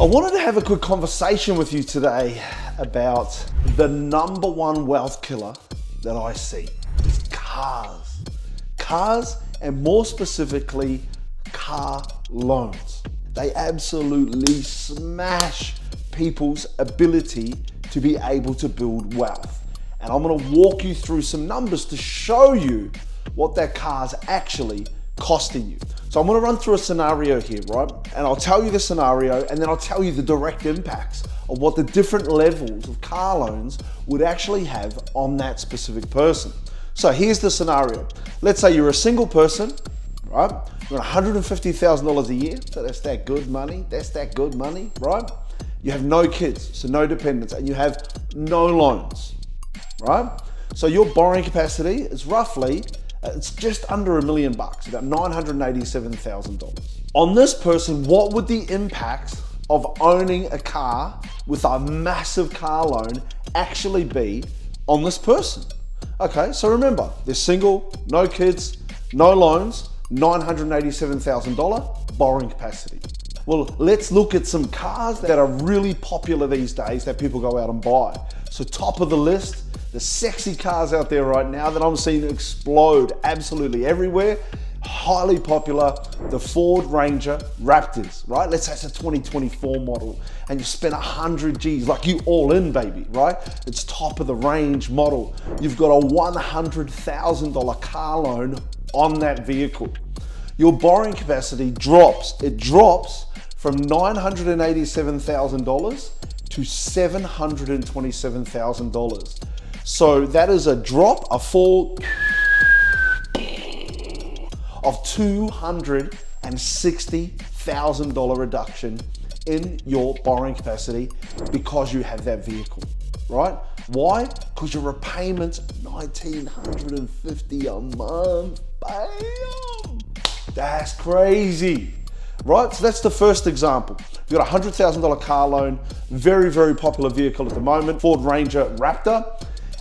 I wanted to have a quick conversation with you today about the number one wealth killer that I see. It's cars. Cars, and more specifically, car loans. They absolutely smash people's ability to be able to build wealth. And I'm gonna walk you through some numbers to show you what that car's actually costing you. So I'm gonna run through a scenario here, right? And I'll tell you the scenario, and then I'll tell you the direct impacts of what the different levels of car loans would actually have on that specific person. So here's the scenario. Let's say you're a single person, right? You're on $150,000 a year, so that's that good money. That's that good money, right? You have no kids, so no dependents, and you have no loans, right? So your borrowing capacity is roughly, it's just under $1 million, about $987,000. On this person, what would the impact of owning a car with a massive car loan actually be on this person? Okay, so remember, they're single, no kids, no loans, $987,000 borrowing capacity. Well, let's look at some cars that are really popular these days that people go out and buy. So top of the list, the sexy cars out there right now that I'm seeing explode absolutely everywhere, highly popular, the Ford Ranger Raptors, right? Let's say it's a 2024 model and you spend 100 G's, like you all in, baby, right? It's top of the range model. You've got a $100,000 car loan on that vehicle. Your borrowing capacity drops. It drops from $987,000 to $727,000. So that is a drop, a fall of $260,000 reduction in your borrowing capacity because you have that vehicle, right? Why? Because your repayment's $1,950 a month. Bam! That's crazy, right? So that's the first example. You've got a $100,000 car loan, very, very popular vehicle at the moment, Ford Ranger Raptor.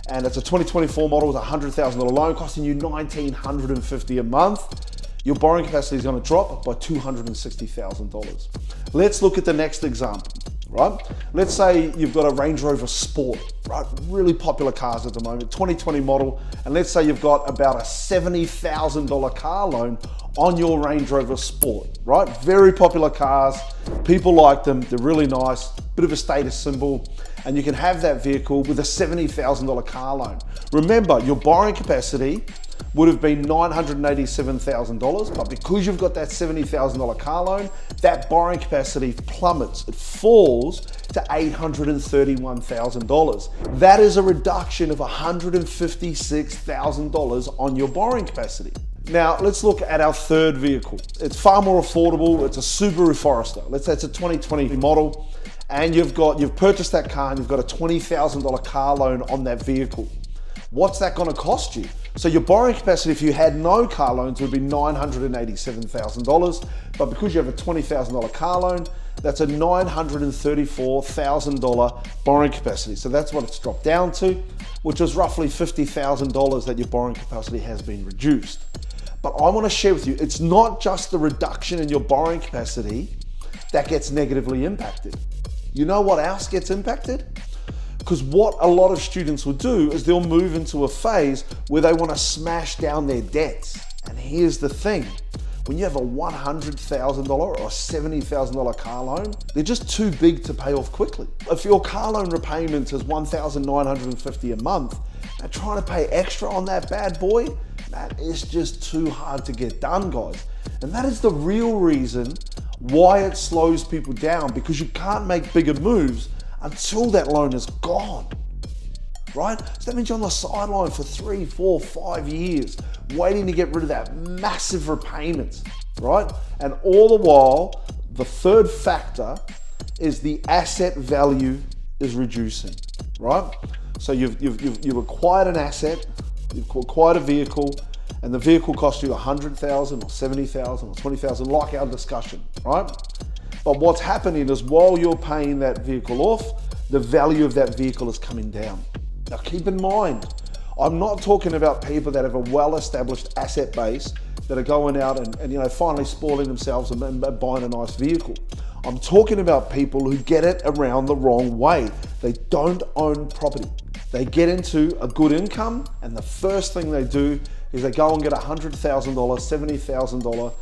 And it's a 2024 model with a $100,000 loan costing you $1,950 a month. Your borrowing capacity is going to drop by $260,000. Let's look at the next example, right? Let's say you've got a Range Rover Sport, right? Really popular cars at the moment, 2020 model. And let's say you've got about a $70,000 car loan on your Range Rover Sport, right? Very popular cars. People like them. They're really nice, bit of a status symbol. And you can have that vehicle with a $70,000 car loan. Remember, your borrowing capacity would have been $987,000, but because you've got that $70,000 car loan, that borrowing capacity plummets. It falls to $831,000. That is a reduction of $156,000 on your borrowing capacity. Now, let's look at our third vehicle. It's far more affordable. It's a Subaru Forester. Let's say it's a 2020 model. And you've purchased that car and you've got a $20,000 car loan on that vehicle. What's that gonna cost you? So your borrowing capacity, if you had no car loans, would be $987,000. But because you have a $20,000 car loan, that's a $934,000 borrowing capacity. So that's what it's dropped down to, which is roughly $50,000 that your borrowing capacity has been reduced. But I wanna share with you, it's not just the reduction in your borrowing capacity that gets negatively impacted. You know what else gets impacted? Because what a lot of students will do is they'll move into a phase where they want to smash down their debts. And here's the thing. When you have a $100,000 or a $70,000 car loan, they're just too big to pay off quickly. If your car loan repayment is $1,950 a month, and trying to pay extra on that bad boy, that is just too hard to get done, guys. And that is the real reason why it slows people down, because you can't make bigger moves until that loan is gone, right? So that means you're on the sideline for 3, 4, 5 years, waiting to get rid of that massive repayment, right? And all the while, the third factor is the asset value is reducing, right? So you've acquired an asset, you've acquired a vehicle, and the vehicle costs you $100,000 or $70,000 or $20,000, like our discussion, right? But what's happening is while you're paying that vehicle off, the value of that vehicle is coming down. Now keep in mind, I'm not talking about people that have a well-established asset base that are going out and finally spoiling themselves and buying a nice vehicle. I'm talking about people who get it around the wrong way. They don't own property. They get into a good income, and the first thing they do is they go and get a $100,000, $70,000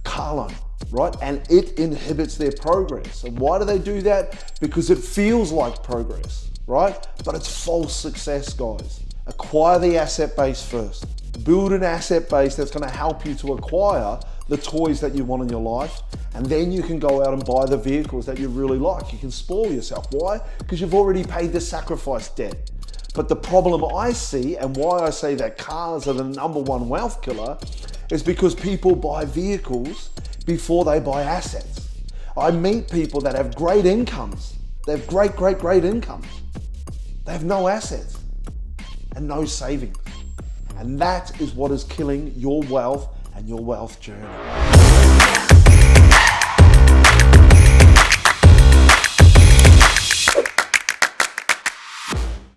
car loan, right? And it inhibits their progress. And why do they do that? Because it feels like progress, right? But it's false success, guys. Acquire the asset base first. Build an asset base that's going to help you to acquire the toys that you want in your life, and then you can go out and buy the vehicles that you really like. You can spoil yourself. Why? Because you've already paid the sacrifice debt. But the problem I see, and why I say that cars are the '1 wealth killer, is because people buy vehicles before they buy assets. I meet people that have great incomes. They have great incomes. They have no assets and no savings. And that is what is killing your wealth and your wealth journey.